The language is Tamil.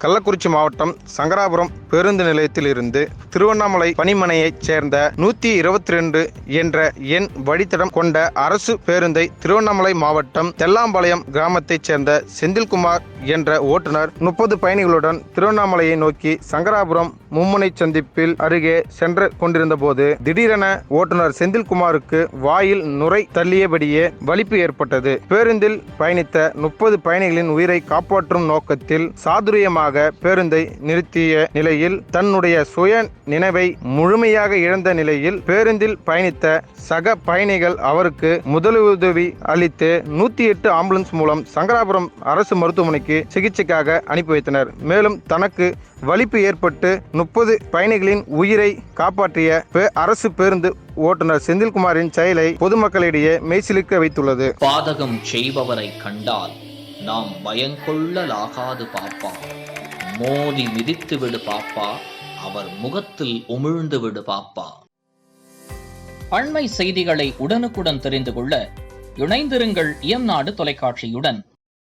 கள்ளக்குறிச்சி மாவட்டம் சங்கராபுரம் பேருந்து நிலையத்தில் இருந்து திருவண்ணாமலை பணிமனையைச் சேர்ந்த 122 என்ற எண் வழித்தடம் கொண்ட அரசு பேருந்தை திருவண்ணாமலை மாவட்டம் தெல்லாம்பாளையம் கிராமத்தைச் சேர்ந்த செந்தில்குமார் என்ற ஓட்டுநர் 30 பயணிகளுடன் திருவண்ணாமலையை நோக்கி சங்கராபுரம் மும்முனை சந்திப்பில் அருகே சென்று கொண்டிருந்த போது திடீரென ஓட்டுநர் செந்தில்குமாருக்கு வாயில் நுரை தள்ளியபடியே வலிப்பு ஏற்பட்டது. பேருந்தில் பயணித்த 30 பயணிகளின் உயிரை காப்பாற்றும் நோக்கத்தில் சாதுரியமாக பேருந்தை நிறுத்திய நிலையில் தன்னுடைய சுய நினைவை முழுமையாக இழந்த நிலையில் பேருந்தில் பயணித்த சக பயணிகள் அவருக்கு முதலுதவி அளித்து 108 ஆம்புலன்ஸ் மூலம் சங்கராபுரம் அரசு மருத்துவமனைக்கு சிகிச்சைக்காக அனுப்பி வைத்தனர். மேலும் தனக்கு வலிப்பு ஏற்பட்டு 30 பயணிகளின் உயிரை காப்பாற்றிய அரசு பேருந்து ஓட்டுநர் செந்தில்குமாரின் செயலை பொதுமக்களிடையே மெய்சிலிர்க்க வைத்துள்ளது. பாதகம் செய்பவரை கண்டால் நாம் பயங்கொள்ளலாகாது பாப்பா, மோதி மிதித்து விடு பாப்பா, அவர் முகத்தில் உமிழ்ந்து விடு பாப்பா. அண்மை செய்திகளை உடனுக்குடன் தெரிந்து கொள்ள இணைந்திருங்கள் இயம்நாடு தொலைக்காட்சியுடன்.